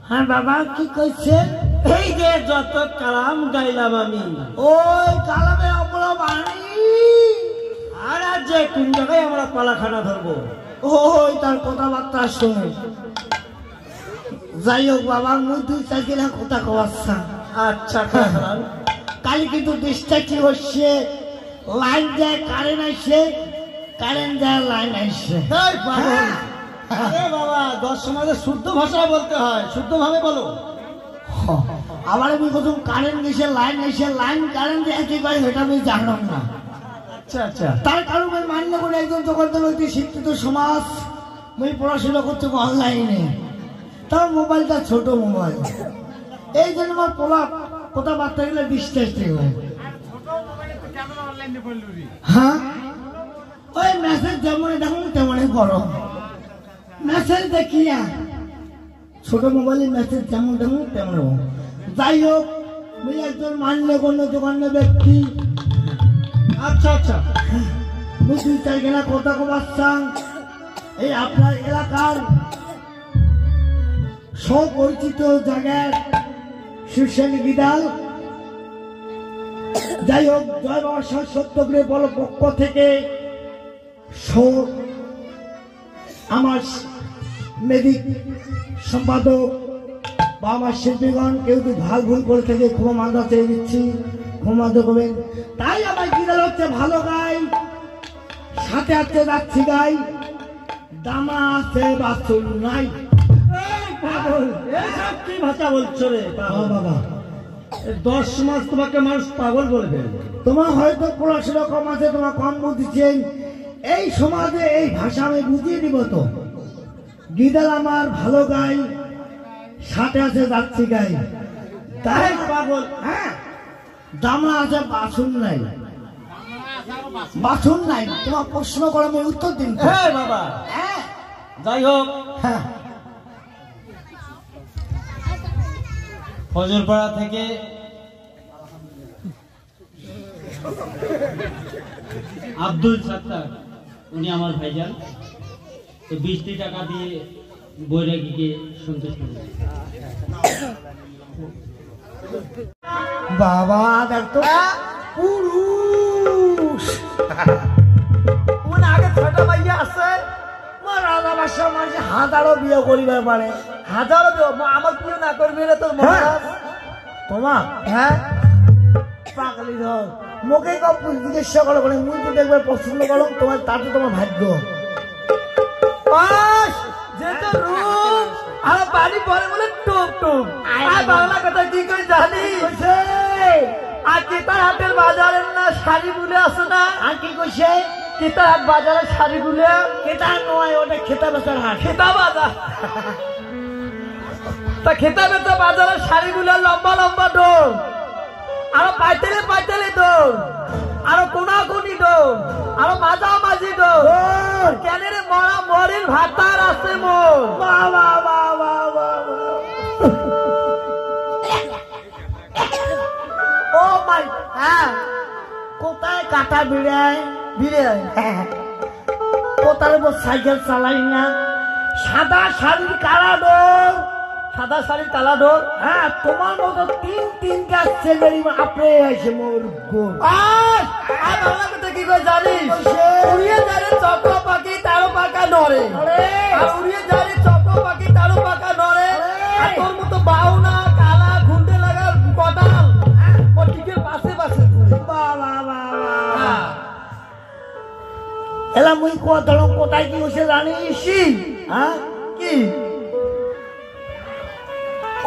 হ্যাঁ বাবা কি কইছেন? এই যে যত কালাম গাইলাম আমি ওই কালামে আমরা বাণী আর আজ যে কোন জায়গায় আমরা পালাখানা ধরবো ওই তার কথাবার্তা শুনে যাই হোক বাবা মুই তুই চাইছিলাম কথা কওয়াচ্ছা। আচ্ছা কালি কিন্তু দেশটা কি হচ্ছে, লাইন যায় কারেন্ট আসছে, কারেন্ট যায় লাইন আসছে। আরে বাবা 10 সমাজে শুদ্ধ ভাষা বলতে হয়, শুদ্ধ ভাবে বলো। আবার আমি প্রথম কারেন্ট গেছে লাইন এসে লাইন কারেন্ট একই করে সেটা আমি জানলাম না। আচ্ছা আচ্ছা তার কারণ আমি মান্য করে একজন দোকানদার ব্যক্তি শিক্ষিত সমাজ আমি পড়াশোনা করতে অনলাইনে, তার মোবাইলটা ছোট মোবাইল, এই জন্য আমার পোলা কথাবার্তা গেলে ডিস্টার্সিং হয়। হ্যাঁ ওই মেসেজ যেমন দেখুন তেমনই করো, মেসেজ দেখিয়া ছোট মোবাইলের মেসেজ যেমন দেখুন তেমন। যাই হোক আমি একজন মান্যগণ্য যোগান্য ব্যক্তি। আচ্ছা আচ্ছা, দুই চার গেলা কথা কবাচ্ছাং এই আপনার এলাকার সুপরিচিত জায়গার শীর্ষেনী গিদাল। যাই হোক জয় বাবা সত্যগ্রে বল পক্ষ থেকে আমার মেদিক সম্পাদক বা আমার শিল্পীগণ কেউ যদি ভুল করে থেকে ক্ষমা মান্দা চেয়ে দিচ্ছি, ক্ষমা করবেন। তাই আমার গিদাল হচ্ছে ভালো গাই, সাথে আছে যাচ্ছি গাই, দামা আছে বাসুর নাই। এইসব কি ভাষা বলছো রে বাবা? 10 মাস তোমাকে মানুষ পাগল বলবে। তোমার হয়তো পড়াশোনা কম আছে, তোমার কম বুঝছেন। এই সমাজে এই ভাষা আমি বুঝিয়ে দিব। তো গিদাল আমার ভালো গাই, সাথে আছে যাচ্ছি গাই, তাই পাগল। হ্যাঁ দামা আছে বাসুর নাই, বাসুর নাই। তোমার প্রশ্ন করে আমি উত্তর দিন। হ্যাঁ বাবা, হ্যাঁ যাই হোক, হ্যাঁ ফজরপাড়া থেকে আব্দুল সাত্তার, উনি আমার ভাইজান। তো 20টি টাকা দিয়ে বৈরাগীকে সন্তুষ্ট করবে। বাবা দেখতো পুরুষ আগে 6টা মাইয়া আছে, রাজা বাদশাহ মাঝে হাজারো বিয়ে করিবার পারে। হাজারো আমার বিয়ে না করবি রে তোর মহারাজ। তোমার হ্যাঁ পাগলি ধর মুখে কাউ জিজ্ঞাসা করো করে মুই তো দেখবার পছন্দ করো তোমার, তাতে তোমার ভাগ্য। যেহেতু রূপ আর বাড়ি পরে বলে টুপ টুপ, আর বাংলা কথা কি করে জানিস? আর কেতার হাটের বাজারের না শাড়ি বুলে আছে না? আর কি কইছে? কেতার হাট বাজারের শাড়ি বুলে। কেতা নয়, ওটা খেতা বেচার হাট। খেতা বাজার, তা খেতা বেচা বাজারের শাড়ি বুলে লম্বা লম্বা ডোর, আরো পাইতেলে পাইতেলে ডোর, আরো কোনাকুনি ডোর, আরো মাঝামাঝি ডোর। কেন রে মরা মরির ভাতার আছে মোর। বাবা বাবা বাবা ও মাই, হ্যাঁ কোথায় কাটা বিড়ায় বিড়ায়? কোথার উপর সাইকেল চালাই না, সাদা শাড়ির কালা ডোর, সাদা শাড়ির কালা ডোর। হ্যাঁ তোমার মতো তিন গাছ ছেলেরই আপনি আছে মোর গোল। আর বাংলা কথা কি করে জানিস? উড়িয়ে যারে চক্র পাখি তারও পাকা নড়ে, আর উড়িয়ে যারে চক্র পাখি তারও পাকা নড়ে। আর তোর মতো বাউনা কালা ঘুন্ডে লাগা কটাল পটিকের পাশে পাশে ঘুরে। বাবা বাবা এলা মুই কোথায় কি বসে জানিস? হ্যাঁ কি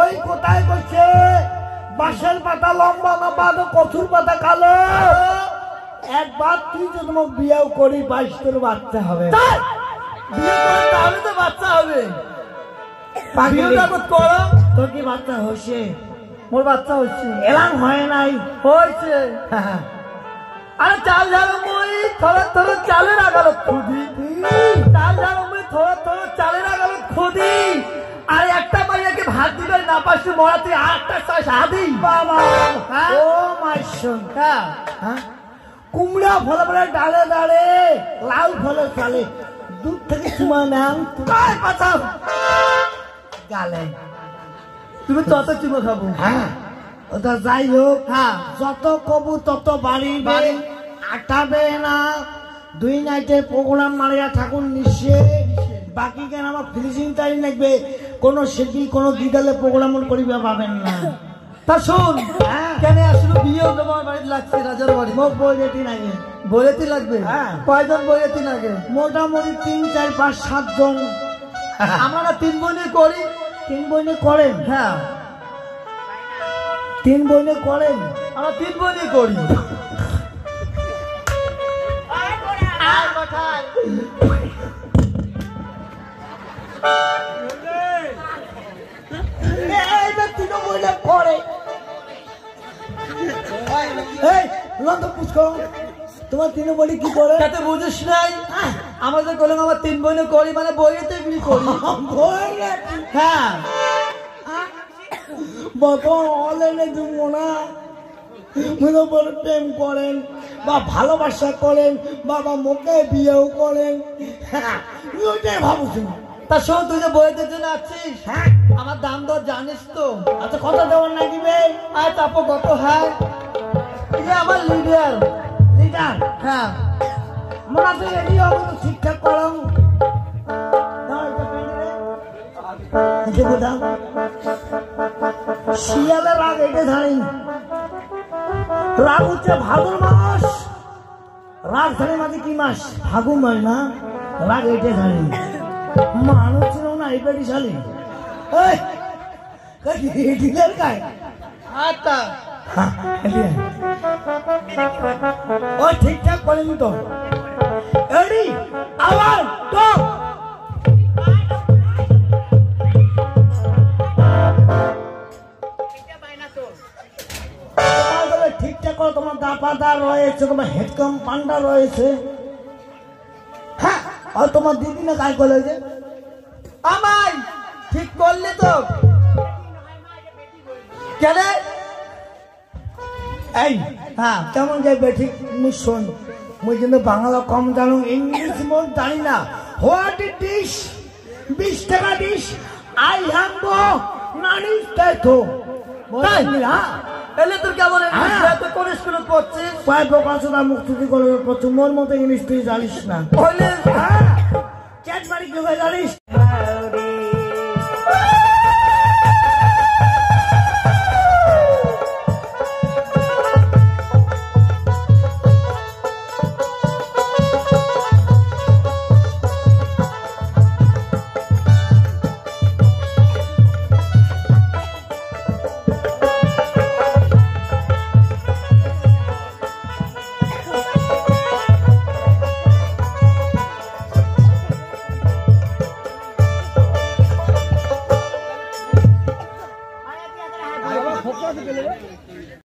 ওই কোথায় করছে বাঁশের পাতা লম্বা লম্বা, কচুর পাতা কালো। একবার তুই যদি তোমার বিয়েও করি 22 তোর বাচ্চা হবে। বিয়ে করে তাহলে তো বাচ্চা হবে। পাগলি, বিয়ে জগৎ করো। তোর কি বাচ্চা হয়েছে? মোর বাচ্চা হচ্ছে। এলাম হয় নাই? হয়েছে। আরে চাল ঝাড়ো মই থর থর চালে রাগাল খুদি, চাল ঝাড়ো মই থর থর চালে রাগাল খুদি। আর একটা মাইয়াকে ভাত দিবে না পাশে মরাতে আটটা সাদি। বাবা হ্যাঁ? ও মাইশন, হ্যাঁ হ্যাঁ কুমড়া ফলে ফলে ডালে ডালে, লাউ ফলে চালে, দূর থেকে চুমা নাম তোমার পাতাও গালে। তুমি তত চুমো খাবো। হ্যাঁ ওটা যাই হোক, হ্যাঁ যত কবু তত বাড়িবে, আটাবে না। 2 নাইটের প্রোগ্রাম মারিয়া ঠাকুর নিশ্চে, বাকি কেন আমার ফিনিশিং টাইম লাগবে। কোন শিল্পী কোন গিদালে প্রোগ্রাম করিবে পাবেন না। তা শোন, হ্যাঁ কেন আসলে বিয়েও তোমার বাড়িতে লাগছে? রাজার বাড়ি মোক বই যেতে লাগে। বইয়েতি লাগবে? হ্যাঁ। কয়জন বইয়েতি লাগে? মোটামুটি 3, 4, 5, 7 জন। আমরা না 3 বোনে করি। 3 বইনে করেন? হ্যাঁ 3 বইনে করেন? আমরা 3 বোনে করি। এইটা 3 বইনে করে এই লন্দ পুষ্কর তোমার তিন বলি কি করে তাতে বুঝিস নাই আমাদের কলম আমার 3 বোনে করি মানে বইয়েতে বিক্রি করি হ্যাঁ বাবা অনলাইনে দুমো না মনে বলে প্রেম করেন বা ভালোবাসা করেন বাবা মুখে বিয়েও করেন হ্যাঁ ওইটাই ভাবছি তা শোন তুই যে বইয়ের জন্য আছিস হ্যাঁ আমার দাম দর জানিস তো আচ্ছা কথা দেওয়ার না দিবে আর তারপর কত হ্যাঁ এটা আমার লিডার লিডার হ্যাঁ মনে আছে রেডি হবে তো ঠিকঠাক করো দাও শিয়ালের রাগ এটা ধরেন রাগ হচ্ছে ভাদর মাস রাগ ধরে মাঝে কি মাস ফাগুন মাস না রাগ এটা ধরেন মানুষ ছিল না এই পেটি শালি ডিলার গায়ে আচ্ছা ও ঠিকঠাক করেন তো এডি আবার তো ঠিকঠাক করো তোমার দাপাদার রয়েছে তোমার হেডকম পান্ডা রয়েছে হ্যাঁ আর তোমার দিদি না কাজ করলে যে আমায় ঠিক করলি তো কেন এই হ্যাঁ কেমন যাইবে ঠিক মুই শোন মুই কিন্তু বাংলা কম জানো ইংলিশ মোট জানি না হোয়াট ইট ডিশ 20 টাকা ডিশ আই হ্যাভ গো নানি দেখো তাই? হ্যাঁ এলে তোর কেমন হ্যাঁ। তুই কোন স্কুলে পড়ছিস কয় প্রকাশনা মুক্তি করে মোর মতো ইংলিশ তুই জানিস না হইলে হ্যাঁ চ্যাট বাড়ি কেউ জানিস